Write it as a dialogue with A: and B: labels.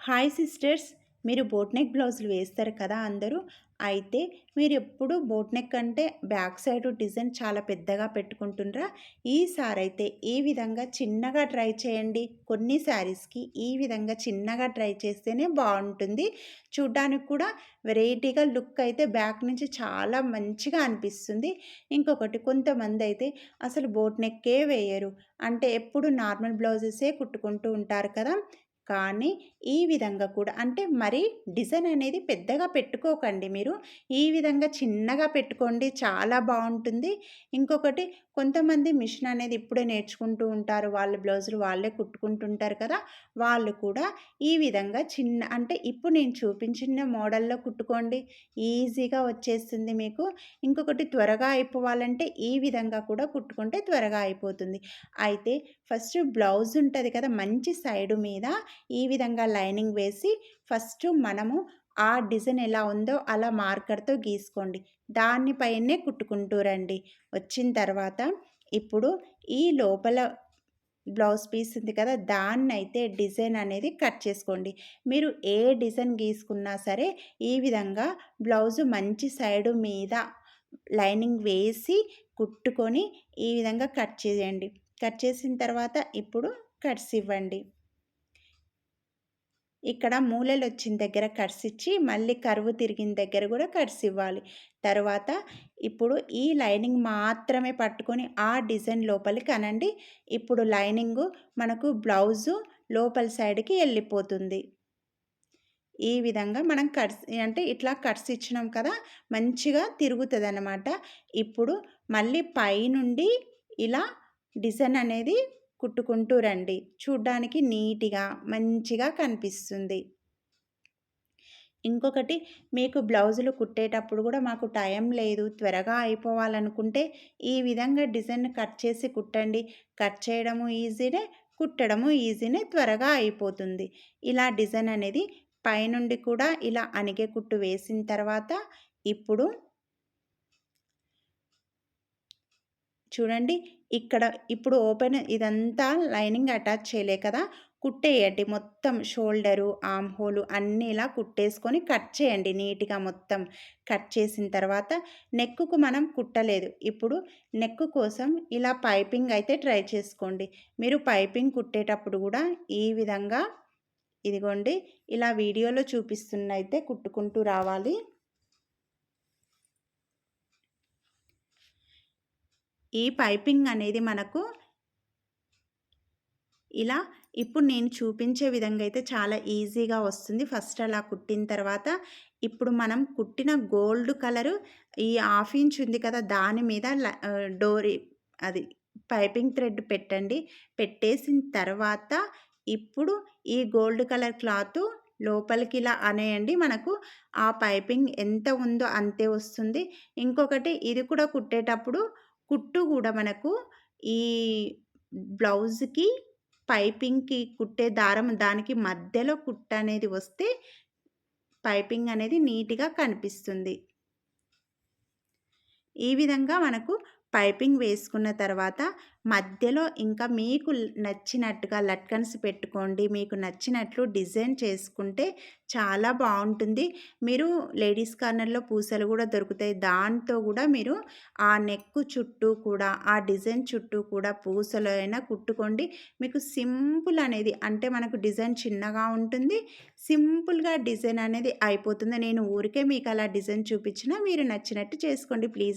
A: Hi sisters, మీరు boat neck బ్లౌజులు వేస్తారు కదా అందరూ. అయితే మీరు ఎప్పుడు బోట్ నెక్ అంటే బ్యాక్ సైడ్ డిజైన్ చాలా పెద్దగా పెట్టుకుంటుండ్రా? ఈసారి అయితే ఈ విధంగా చిన్నగా ట్రై చేయండి. కొన్ని శారీస్కి ఈ విధంగా చిన్నగా ట్రై చేస్తేనే బాగుంటుంది. చూడ్డానికి కూడా వెరైటీగా లుక్ అయితే బ్యాక్ నుంచి చాలా మంచిగా అనిపిస్తుంది. ఇంకొకటి, కొంతమంది అయితే అసలు బోట్ నెక్కే వేయరు, అంటే ఎప్పుడు నార్మల్ బ్లౌజెసే కుట్టుకుంటూ ఉంటారు కదా. కానీ ఈ విధంగా కూడా, అంటే మరి డిజైన్ అనేది పెద్దగా పెట్టుకోకండి మీరు. ఈ విధంగా చిన్నగా పెట్టుకోండి, చాలా బాగుంటుంది. ఇంకొకటి, కొంతమంది మిషన్ అనేది ఇప్పుడే నేర్చుకుంటూ ఉంటారు, వాళ్ళ బ్లౌజులు వాళ్ళే కుట్టుకుంటుంటారు కదా. వాళ్ళు కూడా ఈ విధంగా చిన్న, అంటే ఇప్పుడు నేను చూపించిన మోడల్లో కుట్టుకోండి, ఈజీగా వచ్చేస్తుంది మీకు. ఇంకొకటి, త్వరగా అయిపోవాలంటే ఈ విధంగా కూడా కుట్టుకుంటే త్వరగా అయిపోతుంది. అయితే ఫస్ట్ బ్లౌజ్ ఉంటుంది కదా, మంచి సైడు మీద ఈ విధంగా లైనింగ్ వేసి ఫస్ట్ మనము ఆ డిజైన్ ఎలా ఉందో అలా మార్కర్తో గీసుకోండి. దానిపైనే కుట్టుకుంటూ రండి. వచ్చిన తర్వాత ఇప్పుడు ఈ లోపల బ్లౌజ్ పీస్ ఉంది కదా, దాన్నైతే డిజైన్ అనేది కట్ చేసుకోండి. మీరు ఏ డిజైన్ గీసుకున్నా సరే ఈ విధంగా బ్లౌజు మంచి సైడు మీద లైనింగ్ వేసి కుట్టుకొని ఈ విధంగా కట్ చేయండి. కట్ చేసిన తర్వాత ఇప్పుడు కట్స్ ఇవ్వండి. ఇక్కడ మూలలు వచ్చిన దగ్గర కట్స్ ఇచ్చి మళ్ళీ కరువు తిరిగిన దగ్గర కూడా కట్స్ ఇవ్వాలి. తర్వాత ఇప్పుడు ఈ లైనింగ్ మాత్రమే పట్టుకొని ఆ డిజైన్ లోపలికి అనండి. ఇప్పుడు లైనింగు మనకు బ్లౌజు లోపల సైడ్కి వెళ్ళిపోతుంది. ఈ విధంగా మనం కట్స్, అంటే ఇట్లా కట్స్ ఇచ్చినాం కదా, మంచిగా తిరుగుతుంది అన్నమాట. ఇప్పుడు మళ్ళీ పైనుండి ఇలా డిజైన్ అనేది కుట్టుకుంటూ రండి. చూడ్డానికి నీట్గా మంచిగా కనిపిస్తుంది. ఇంకొకటి, మీకు బ్లౌజులు కుట్టేటప్పుడు కూడా మాకు టైం లేదు, త్వరగా అయిపోవాలనుకుంటే ఈ విధంగా డిజైన్ కట్ చేసి కుట్టండి. కట్ చేయడము ఈజీనే, కుట్టడము ఈజీనే, త్వరగా అయిపోతుంది. ఇలా డిజైన్ అనేది పైనుండి కూడా ఇలా అణిగే కుట్టు వేసిన తర్వాత ఇప్పుడు చూడండి, ఇక్కడ ఇప్పుడు ఓపెన్ ఇదంతా లైనింగ్ అటాచ్ చేయలే కదా, కుట్టేయండి. మొత్తం షోల్డరు, ఆర్మ్ హోలు అన్నీ ఇలా కుట్టేసుకొని కట్ చేయండి నీట్గా. మొత్తం కట్ చేసిన తర్వాత నెక్కుకు మనం కుట్టలేదు, ఇప్పుడు నెక్ కోసం ఇలా పైపింగ్ అయితే ట్రై చేసుకోండి. మీరు పైపింగ్ కుట్టేటప్పుడు కూడా ఈ విధంగా ఇదిగోండి ఇలా వీడియోలో చూపిస్తున్నైతే కుట్టుకుంటూ రావాలి. ఈ పైపింగ్ అనేది మనకు ఇలా ఇప్పుడు నేను చూపించే విధంగా అయితే చాలా ఈజీగా వస్తుంది. ఫస్ట్ అలా కుట్టిన తర్వాత ఇప్పుడు మనం కుట్టిన గోల్డ్ కలరు ఈ 1/2 ఇంచ్ ఉంది కదా, దాని మీద డోరీ అది పైపింగ్ థ్రెడ్ పెట్టండి. పెట్టేసిన తర్వాత ఇప్పుడు ఈ గోల్డ్ కలర్ క్లాత్ లోపలికి ఇలా అనేయండి. మనకు ఆ పైపింగ్ ఎంత ఉందో అంతే వస్తుంది. ఇంకొకటి, ఇది కూడా కుట్టేటప్పుడు కుట్టు కూడా మనకు ఈ బ్లౌజ్కి పైపింగ్కి కుట్టే దారం దానికి మధ్యలో కుట్టు అనేది వస్తే పైపింగ్ అనేది నీట్గా కనిపిస్తుంది. ఈ విధంగా మనకు పైపింగ్ వేసుకున్న తర్వాత మధ్యలో ఇంకా మీకు నచ్చినట్టుగా లట్కన్స్ పెట్టుకోండి. మీకు నచ్చినట్లు డిజైన్ చేసుకుంటే చాలా బాగుంటుంది. మీరు లేడీస్ కార్నర్లో పూసలు కూడా దొరుకుతాయి, దాంతో కూడా మీరు ఆ నెక్ చుట్టూ కూడా ఆ డిజైన్ చుట్టూ కూడా పూసలు అయినా కుట్టుకోండి. మీకు సింపుల్ అనేది, అంటే మనకు డిజైన్ చిన్నగా ఉంటుంది, సింపుల్గా డిజైన్ అనేది అయిపోతుంది. నేను ఊరికే మీకు అలా డిజైన్ చూపించినా మీరు నచ్చినట్టు చేసుకోండి ప్లీజ్.